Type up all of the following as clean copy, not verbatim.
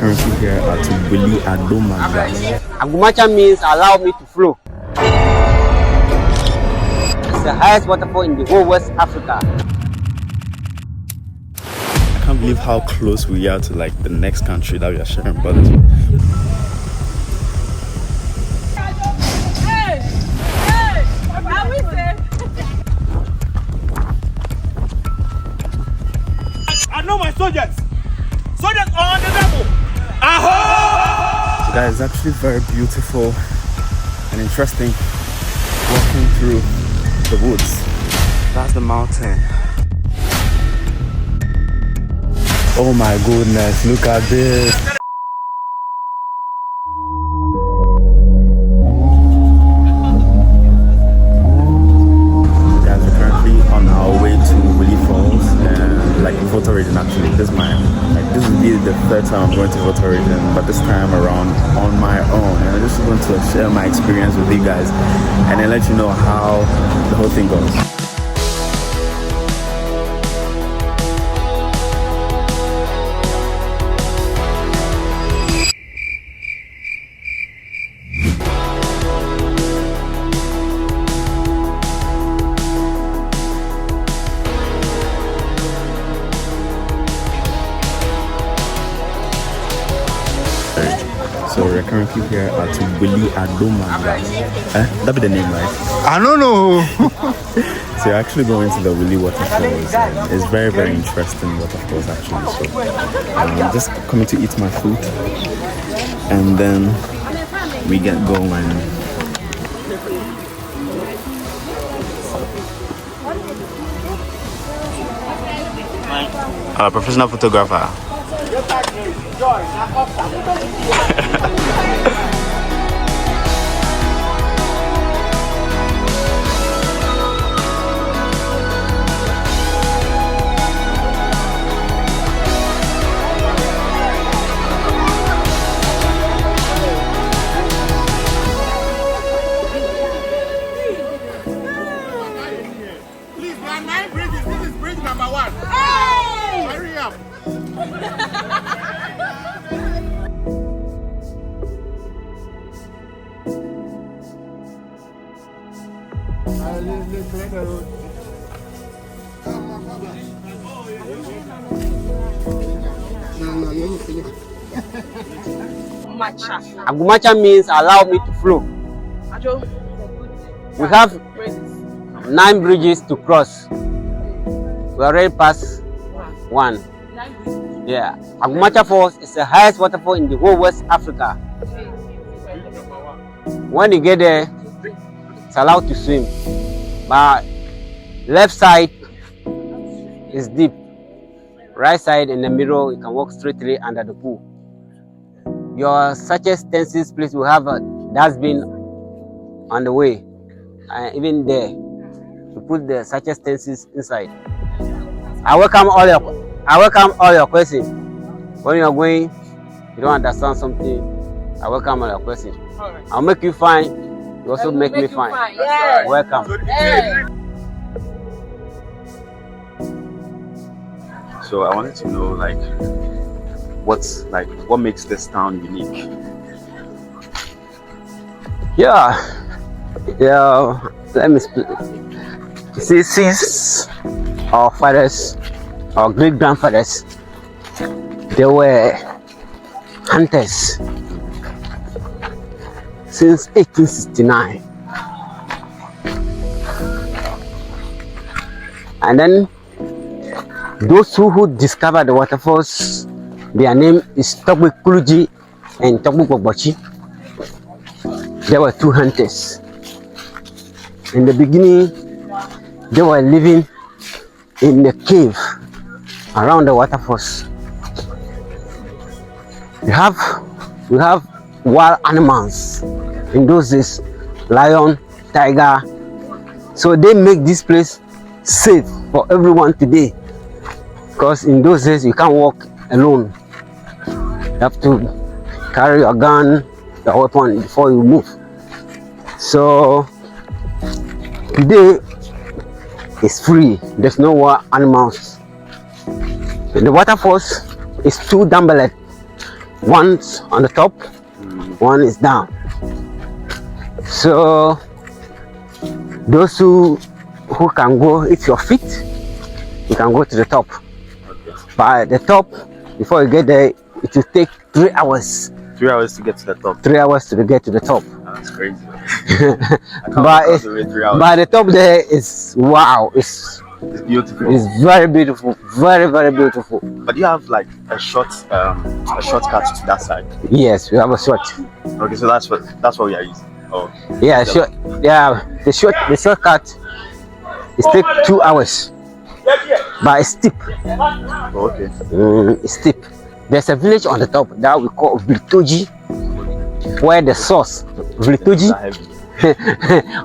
currently here at Wli Waterfalls. Agumatsa means allow me to flow. It's the highest waterfall in the whole West Africa. I can't believe how close we are to like the next country that we are sharing borders with. I know my soldiers. Soldiers are on the level. So guys, it's actually very beautiful and interesting walking through the woods. That's the mountain. Oh my goodness, look at this. Guys, we're currently on our way to Wli Falls, like Water region actually. This is will be the third time I'm going to Water region, but this time around on my own. And I just want to share my experience with you guys and then let you know how the whole thing goes. So we're currently here at Wli Waterfalls. That'd be the name, right? I don't know. So you're actually going to the Wli Waterfalls. It's very, very interesting waterfalls actually. So I'm just coming to eat my food and then we get going. Professional photographer. Please, there are 9 bridges. This is bridge number 1. Hey! Hurry up. Agumatsa means allow me to flow. We have 9 bridges to cross. We already passed 1. Yeah, Agumatsa Falls is the highest waterfall in the whole West Africa. When you get there, it's allowed to swim. But left side is deep. Right side in the middle, you can walk straightly under the pool. Your sachets, tenses, please, we have a dustbin on the way. Even there, you put the sachets, tenses inside. I welcome all your questions. When you are going, you don't understand something, I welcome all your questions. I'll make you fine. You also make me fine. Yes. Welcome. Yes. So I wanted to know what makes this town unique? Yeah. Let me explain. See, since our fathers, our great grandfathers, they were hunters since 1869, and then those who discovered the waterfalls, their name is Togbe Kuluji and Togbe Bobochi. They were 2 hunters. In the beginning, they were living in the cave around the waterfalls. We have wild animals in those days, lion, tiger. So they make this place safe for everyone today. Because in those days you can't walk alone. You have to carry your gun, your weapon before you move. So today it's free. There's no wild animals. The waterfalls is 2 dumbbellet. One's on the top, one is down. So those who can go, if you're fit, you can go to the top. But at the top, before you get there, it will take 3 hours. 3 hours to get to the top. 3 hours to get to the top. That's crazy. But the top there is wow. It's beautiful. It's very beautiful, very very beautiful. But you have like a shortcut to that side. Yes, we have a short. Okay, so that's what we are using. Oh. Yeah, sure. Yeah, the shortcut is take 2 hours, but it's steep. Oh, okay. It's steep. There's a village on the top that we call Vlitoji, where the source Vlitoji,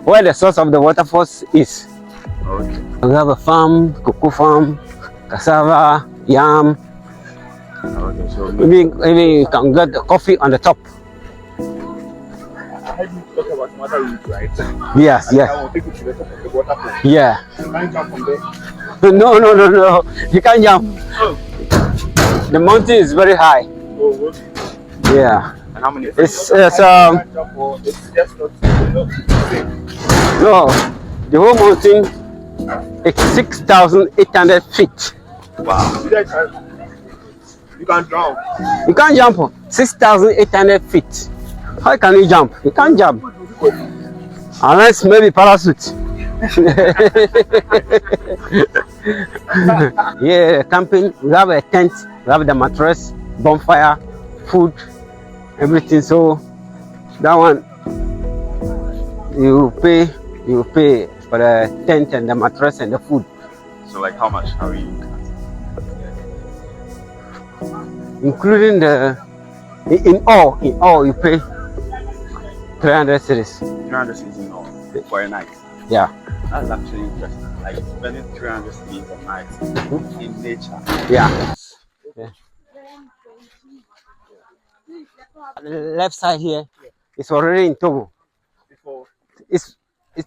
where the source of the waterfalls is. Okay. We have a farm, cocoa farm, cassava, yam. Okay, so Maybe you can get the coffee on the top. I heard you talk about water route, right? Yes, I yes. will take you to the top of the waterfall. Yeah. You can't jump from there. No. You can't jump. Oh. The mountain is very high. Oh, okay. Yeah. and how many? It's It's just not no, the whole mountain is 6,800 feet. Wow. You can't drown. You can't jump 6,800 feet. How can you jump? You can't jump unless maybe parachute. Yeah, camping. We have a tent. We have the mattress, bonfire, food, everything. So that one you pay for the tent and the mattress and the food. So like how much are we? Including the in all you pay 300 cities. 300 cities in all for a night. Yeah. That's actually interesting. Like spending 300 cities a night in nature. Yeah. The left side here is already in Togo. Before. It's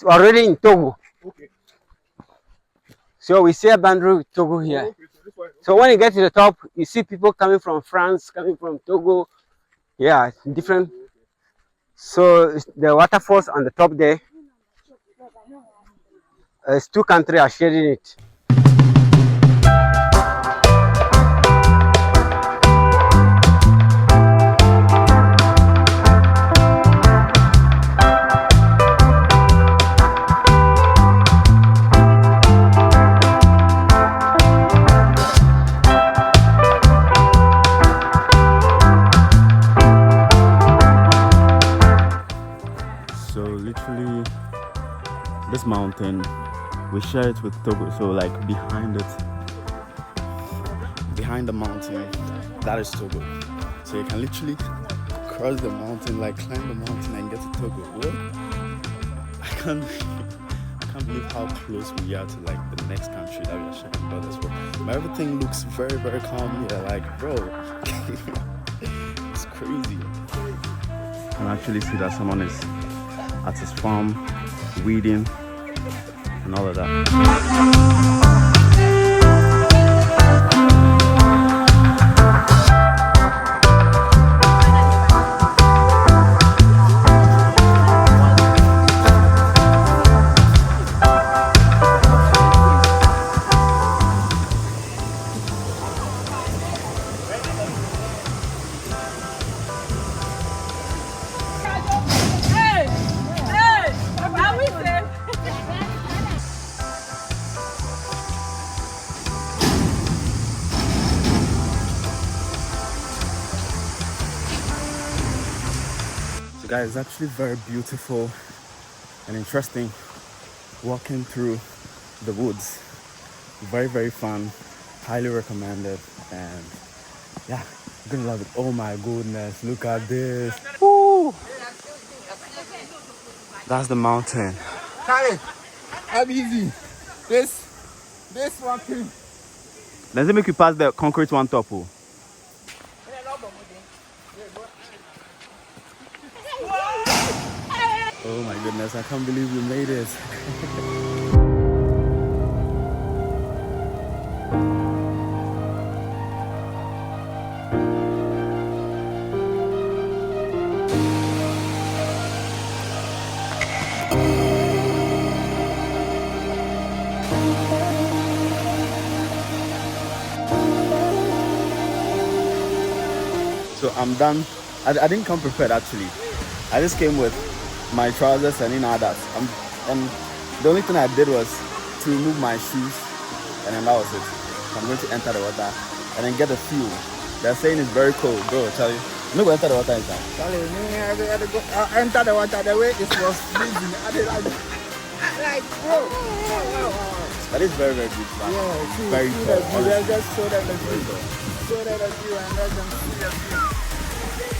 already in Togo. Okay. So we see a boundary with Togo here. Okay, so this one. So when you get to the top, you see people coming from France, coming from Togo. Yeah, different. So the waterfalls on the top there. It's 2 countries are sharing it. So literally, this mountain, we share it with Togo. So like behind the mountain, that is Togo. So you can literally cross the mountain, like climb the mountain and get to Togo. What? I can't believe how close we are to like the next country that we are sharing borders with. But everything looks very, very calm here. Like, bro, it's crazy. You can actually see that someone is at his farm, weeding, and all of that. So guys, it's actually very beautiful and interesting walking through the woods. Very, very fun, highly recommended, and yeah, you're gonna love it. Oh my goodness, look at this. Woo! That's the mountain. Karen, I'm easy. This one thing. Does it make you pass the concrete one top? Oh? Oh my goodness, I can't believe we made it. So I'm done. I didn't come prepared actually. I just came with my trousers and that. And the only thing I did was to remove my shoes, and then that was it. So I'm going to enter the water and then get a feel. They're saying it's very cold, bro. Tell you, I'm not going to enter the water inside. Charlie, I enter the water the way it was freezing. I did like, bro. That is very, very good, man. Yeah, see, very see cold. the view. Let's just show them the view. Show them the view and let them see the view.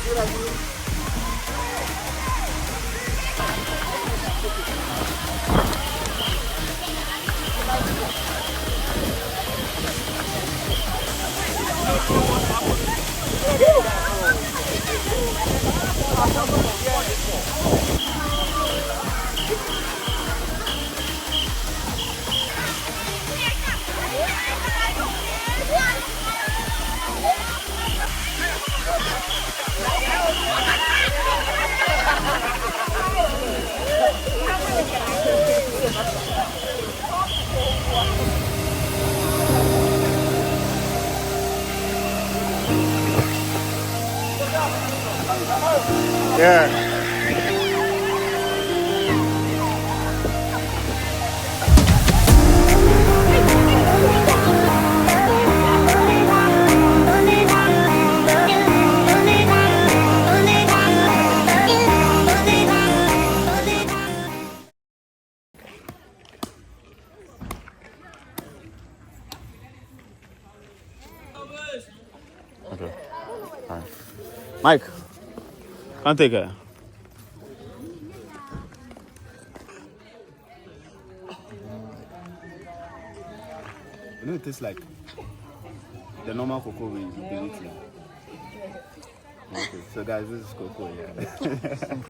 See the view. Yeah. Okay. All right. Mike, can't take it. You know, it tastes like the normal cocoa we eat here. Okay, so guys, this is cocoa, yeah.